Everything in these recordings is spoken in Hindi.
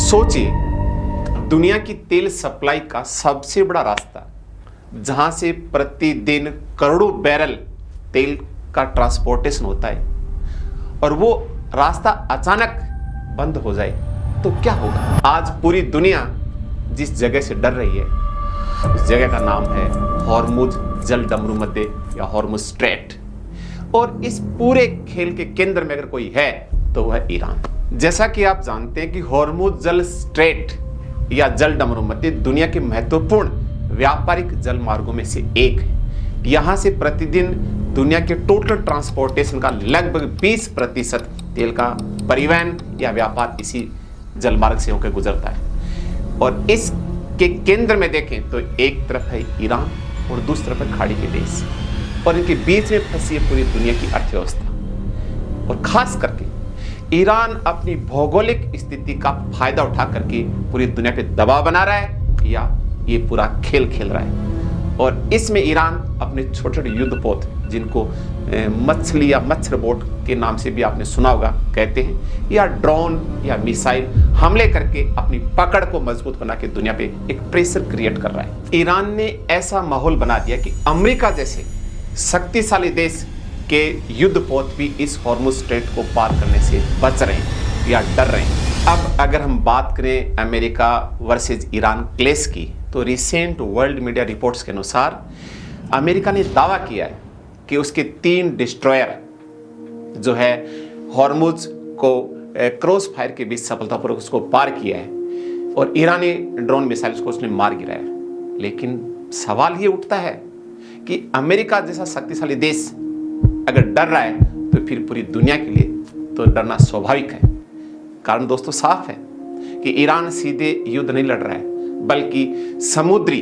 सोचिए, दुनिया की तेल सप्लाई का सबसे बड़ा रास्ता, जहां से प्रतिदिन करोड़ों बैरल तेल का ट्रांसपोर्टेशन होता है, और वो रास्ता अचानक बंद हो जाए तो क्या होगा। आज पूरी दुनिया जिस जगह से डर रही है, उस जगह का नाम है हॉर्मुज जल डमरूमध्य या हॉर्मुज स्ट्रेट। और इस पूरे खेल के केंद्र में अगर कोई है तो वह ईरान। जैसा कि आप जानते हैं कि हॉर्मुज जल स्ट्रेट या जल डमरूमध्य दुनिया के महत्वपूर्ण व्यापारिक जल मार्गों में से एक है। यहाँ से प्रतिदिन दुनिया के टोटल ट्रांसपोर्टेशन का लगभग 20% तेल का परिवहन या व्यापार इसी जलमार्ग से होकर गुजरता है। और इसके केंद्र में देखें तो एक तरफ है ईरान और दूसरी तरफ है खाड़ी के देश, और इनके बीच में फंसी है पूरी दुनिया की अर्थव्यवस्था। और खास करके ईरान अपनी भौगोलिक स्थिति का फायदा उठा करके पूरी दुनिया पे दबाव बना रहा है या ये पूरा खेल खेल रहा है। और इसमें ईरान अपने छोटे छोटे युद्धपोत, जिनको मछली या मच्छर बोट के नाम से भी आपने सुना होगा कहते हैं, या ड्रोन या मिसाइल हमले करके अपनी पकड़ को मजबूत बना के दुनिया पे एक प्रेशर क्रिएट कर रहा है। ईरान ने ऐसा माहौल बना दिया कि अमेरिका जैसे शक्तिशाली देश के युद्धपोत भी इस हॉर्मुज स्ट्रेट को पार करने से बच रहे हैं या डर रहे हैं। अब अगर हम बात करें अमेरिका वर्सेज ईरान क्लेश की, तो रिसेंट वर्ल्ड मीडिया रिपोर्ट्स के अनुसार अमेरिका ने दावा किया है कि उसके 3 डिस्ट्रॉयर जो है हॉर्मुज को क्रॉस फायर के बीच सफलतापूर्वक उसको पार किया है, और ईरानी ड्रोन मिसाइल को उसने मार गिराया है। लेकिन सवाल ये उठता है कि अमेरिका जैसा शक्तिशाली देश अगर डर रहा है तो फिर पूरी दुनिया के लिए तो डरना स्वाभाविक है। कारण दोस्तों साफ है कि ईरान सीधे युद्ध नहीं लड़ रहा है, बल्कि समुद्री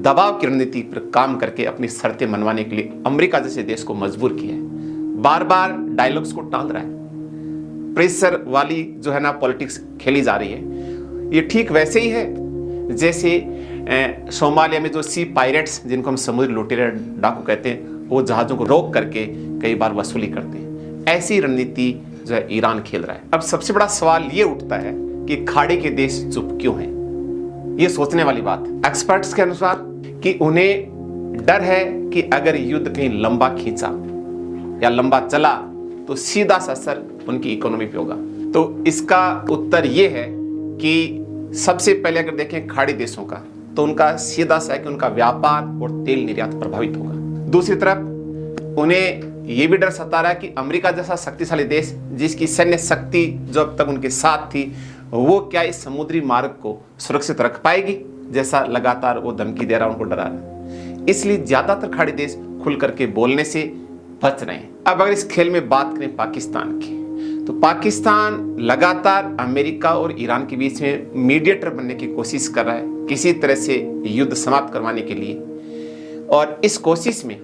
दबाव की रणनीति पर काम करके अपनी शर्तें मनवाने के लिए अमेरिका जैसे देश को मजबूर किया है। बार बार डायलॉग्स को टाल रहा है, प्रेशर वाली जो है ना पॉलिटिक्स खेली जा रही है। ये ठीक वैसे ही है जैसे सोमालिया में जो सी पायरेट्स, जिनको हम समुद्री लुटेरे डाकू कहते हैं, वो जहाज़ों को रोक करके कई बार वसूली करते हैं। ऐसी रणनीति जो है ईरान खेल रहा है। अब सबसे बड़ा सवाल ये उठता है कि खाड़ी के देश चुप क्यों हैं? ये सोचने वाली बात है। एक्सपर्ट्स के अनुसार कि उन्हें डर है कि अगर युद्ध कहीं लंबा खींचा या लंबा चला तो सीधा सा असर उनकी इकोनॉमी पे होगा। तो इसका उत्तर ये है कि सबसे पहले अगर देखें खाड़ी देशों का, तो उनका सीधा सा है कि उनका व्यापार और तेल निर्यात प्रभावित होगा। दूसरी तरफ उन्हें यह भी डर सता रहा है कि अमेरिका जैसा शक्तिशाली देश, जिसकी सैन्य शक्ति जो अब तक उनके साथ थी, वो क्या इस समुद्री मार्ग को सुरक्षित रख पाएगी, जैसा लगातार वो धमकी दे रहा है, उनको डरा रहा है। इसलिए ज्यादातर खाड़ी देश खुल करके बोलने से बच रहे हैं। अब अगर इस खेल में बात करें पाकिस्तान की, तो पाकिस्तान लगातार अमेरिका और ईरान के बीच में मीडिएटर बनने की कोशिश कर रहा है, किसी तरह से युद्ध समाप्त करवाने के लिए। और इस कोशिश में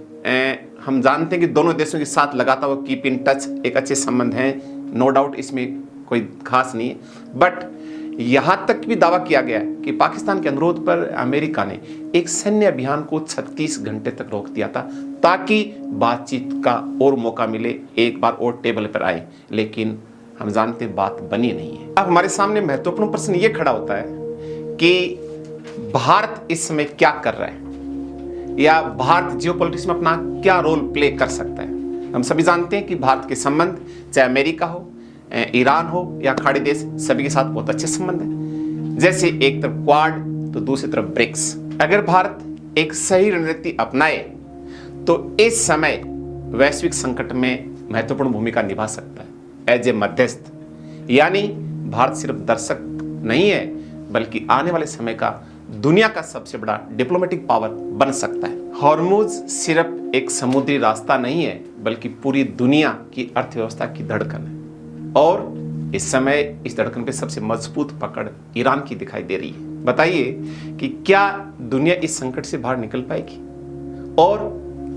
हम जानते हैं कि दोनों देशों के साथ लगातार वो कीप इन टच, एक अच्छे संबंध हैं, नो डाउट, इसमें कोई खास नहीं है। बट यहाँ तक भी दावा किया गया है कि पाकिस्तान के अनुरोध पर अमेरिका ने एक सैन्य अभियान को 36 घंटे तक रोक दिया था, ताकि बातचीत का और मौका मिले, एक बार और टेबल पर आए। लेकिन हम जानते हैं बात बनी नहीं है। अब हमारे सामने महत्वपूर्ण प्रश्न ये खड़ा होता है कि भारत इस समय क्या कर रहा है, या भारत जियोपॉलिटिक्स में अपना क्या रोल प्ले कर सकता है। हम सभी जानते हैं कि भारत के संबंध, चाहे अमेरिका हो, ईरान हो या खाड़ी देश, सभी के साथ बहुत अच्छे संबंध है। जैसे एक तरफ क्वाड तो दूसरी तरफ ब्रिक्स। अगर भारत एक सही रणनीति अपनाए तो इस समय वैश्विक संकट में महत्वपूर्ण भूमिका निभा सकता है एज ए मध्यस्थ। यानी भारत सिर्फ दर्शक नहीं है, बल्कि आने वाले समय का दुनिया का सबसे बड़ा डिप्लोमेटिक पावर बन सकता है। हॉर्मुज सिर्फ एक समुद्री रास्ता नहीं है, बल्कि पूरी दुनिया की अर्थव्यवस्था की धड़कन है। और इस समय इस धड़कन पे सबसे मजबूत पकड़ ईरान की दिखाई दे रही है। बताइए कि क्या दुनिया इस संकट से बाहर निकल पाएगी, और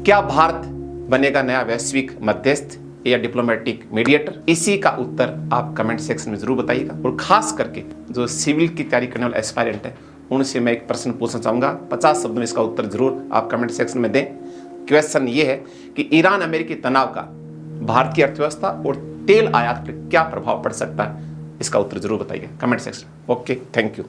क्या भारत बनेगा नया वैश्विक मध्यस्थ या डिप्लोमेटिक मीडिएटर? इसी का उत्तर आप कमेंट सेक्शन में जरूर बताइएगा। और खास करके जो सिविल की तैयारी करने वाले एस्पायरेंट है, उनसे मैं एक प्रश्न पूछना चाहूंगा। 50 शब्दों में इसका उत्तर जरूर आप कमेंट सेक्शन में दें। क्वेश्चन ये है कि ईरान अमेरिकी तनाव का भारत की अर्थव्यवस्था और तेल आयात पर क्या प्रभाव पड़ सकता है? इसका उत्तर जरूर बताइए comment section. Okay, thank you.